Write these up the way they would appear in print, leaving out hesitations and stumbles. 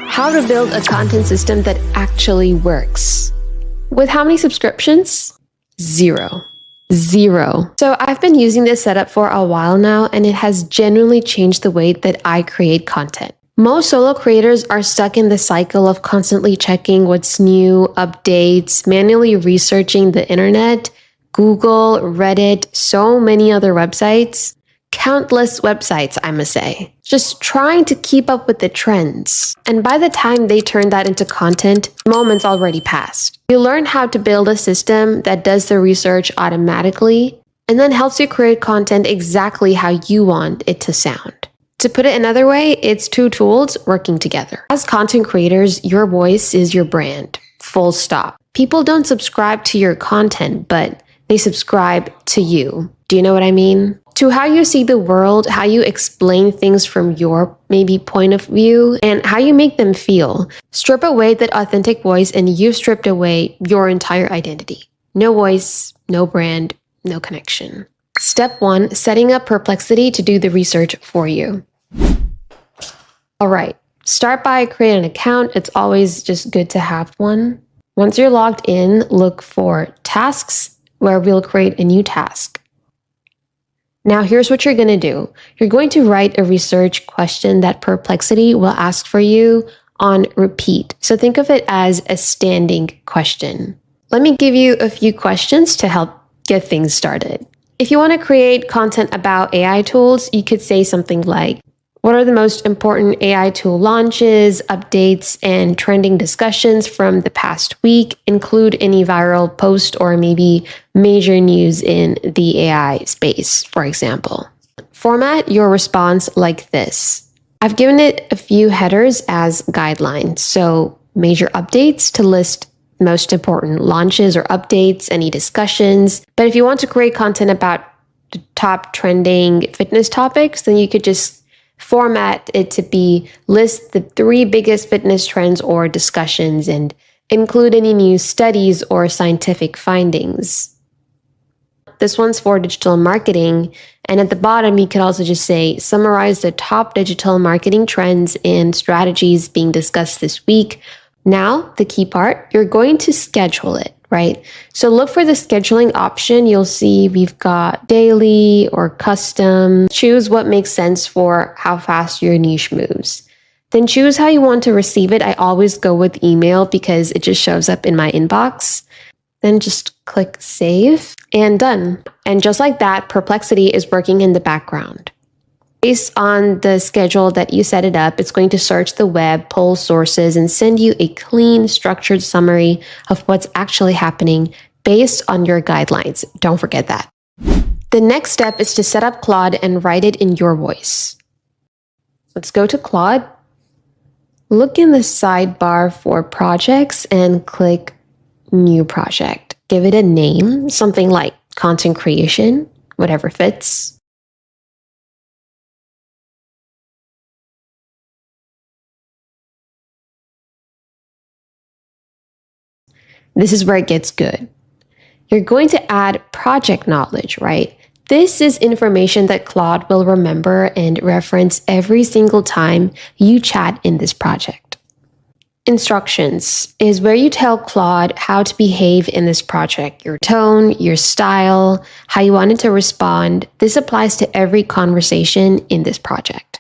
How to build a content system that actually works. With how many subscriptions? Zero. So I've been using this setup for a while now, and it has genuinely changed the way that I create content. Most solo creators are stuck in the cycle of constantly checking what's new, updates, manually researching the internet, Google, Reddit, so many other websites. Countless websites, I must say. Just trying to keep up with the trends. And by the time they turn that into content, moments already passed. You learn how to build a system that does the research automatically and then helps you create content exactly how you want it to sound. To put it another way, it's two tools working together. As content creators, your voice is your brand. Full stop. People don't subscribe to your content, but they subscribe to you. Do you know what I mean? To how you see the world, how you explain things from your maybe point of view, and how you make them feel. Strip away that authentic voice and you've stripped away your entire identity. No voice, no brand, no connection. Step 1, setting up Perplexity to do the research for you. All right, start by creating an account. It's always just good to have one. Once you're logged in, look for tasks where we'll create a new task. Now, here's what you're going to do. You're going to write a research question that Perplexity will ask for you on repeat. So think of it as a standing question. Let me give you a few questions to help get things started. If you want to create content about AI tools, you could say something like, what are the most important AI tool launches, updates, and trending discussions from the past week? Include any viral post or maybe major news in the AI space, for example. Format your response like this. I've given it a few headers as guidelines. So major updates to list most important launches or updates, any discussions. But if you want to create content about the top trending fitness topics, then you could just format it to be list the 3 biggest fitness trends or discussions and include any new studies or scientific findings. This one's for digital marketing. And at the bottom, you could also just say, summarize the top digital marketing trends and strategies being discussed this week. Now, the key part, you're going to schedule it, right? So look for the scheduling option. You'll see we've got daily or custom. Choose what makes sense for how fast your niche moves. Then choose how you want to receive it. I always go with email because it just shows up in my inbox. Then just click save and done. And just like that, Perplexity is working in the background. Based on the schedule that you set it up, it's going to search the web, pull sources, and send you a clean, structured summary of what's actually happening based on your guidelines. Don't forget that. The next step is to set up Claude and write it in your voice. Let's go to Claude. Look in the sidebar for projects and click New Project. Give it a name, something like content creation, whatever fits. This is where it gets good. You're going to add project knowledge, right? This is information that Claude will remember and reference every single time you chat in this project. Instructions is where you tell Claude how to behave in this project, your tone, your style, how you want it to respond. This applies to every conversation in this project.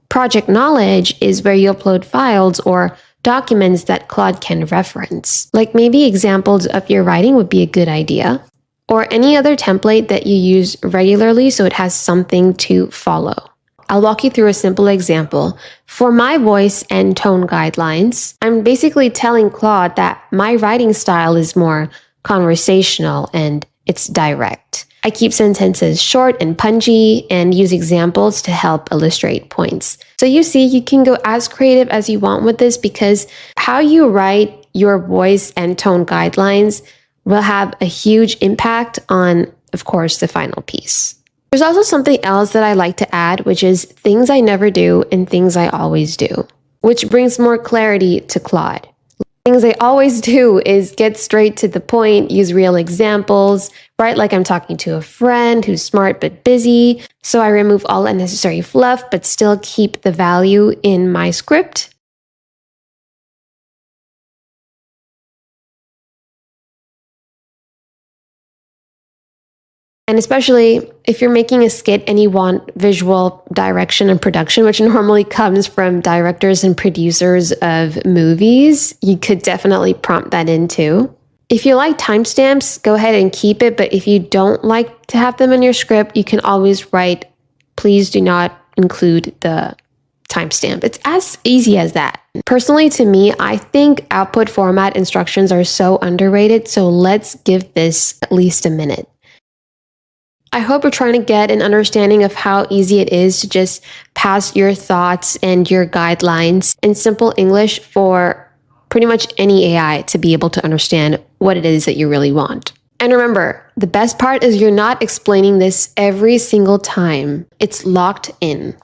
Project knowledge is where you upload files or documents that Claude can reference. Like maybe examples of your writing would be a good idea, or any other template that you use regularly so it has something to follow. I'll walk you through a simple example. For my voice and tone guidelines, I'm basically telling Claude that my writing style is more conversational and it's direct. I keep sentences short and punchy and use examples to help illustrate points. So you see, you can go as creative as you want with this because how you write your voice and tone guidelines will have a huge impact on, of course, the final piece. There's also something else that I like to add, which is things I never do and things I always do, which brings more clarity to Claude. Things I always do is get straight to the point, use real examples, right? Like I'm talking to a friend who's smart but busy. So I remove all unnecessary fluff, but still keep the value in my script. And especially if you're making a skit and you want visual direction and production, which normally comes from directors and producers of movies, you could definitely prompt that in too. If you like timestamps, go ahead and keep it. But if you don't like to have them in your script, you can always write, please do not include the timestamp. It's as easy as that. Personally, to me, I think output format instructions are so underrated. So let's give this at least a minute. I hope you're trying to get an understanding of how easy it is to just pass your thoughts and your guidelines in simple English for pretty much any AI to be able to understand what it is that you really want. And remember, the best part is you're not explaining this every single time. It's locked in.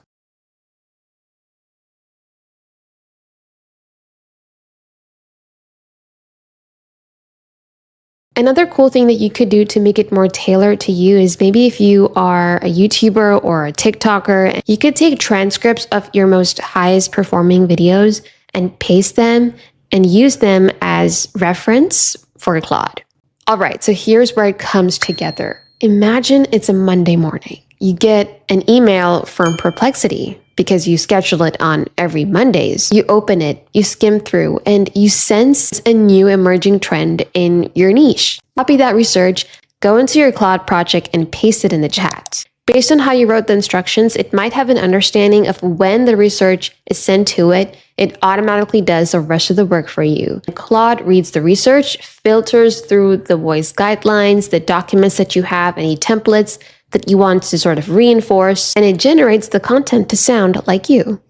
Another cool thing that you could do to make it more tailored to you is maybe if you are a YouTuber or a TikToker, you could take transcripts of your most highest performing videos and paste them and use them as reference for Claude. All right, so here's where it comes together. Imagine it's a Monday morning. You get an email from Perplexity because you schedule it on every Mondays. You open it, you skim through, and you sense a new emerging trend in your niche. Copy that research, go into your Claude project, and paste it in the chat. Based on how you wrote the instructions, it might have an understanding of when the research is sent to it. It automatically does the rest of the work for you. Claude reads the research, filters through the voice guidelines, the documents that you have, any templates that you want to sort of reinforce, and it generates the content to sound like you.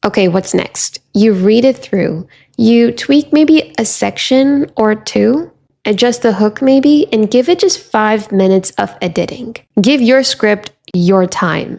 Okay, what's next? You read it through. You tweak maybe a section or two, adjust the hook maybe, and give it just 5 minutes of editing. Give your script your time,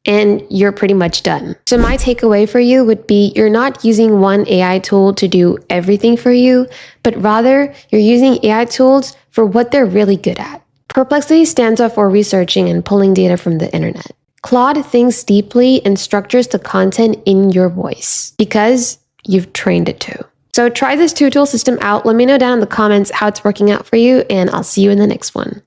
and you're pretty much done. So my takeaway for you would be you're not using one AI tool to do everything for you, but rather you're using AI tools for what they're really good at. Perplexity stands out for researching and pulling data from the internet. Claude thinks deeply and structures the content in your voice because you've trained it to. So try this two-tool system out. Let me know down in the comments how it's working out for you, and I'll see you in the next one.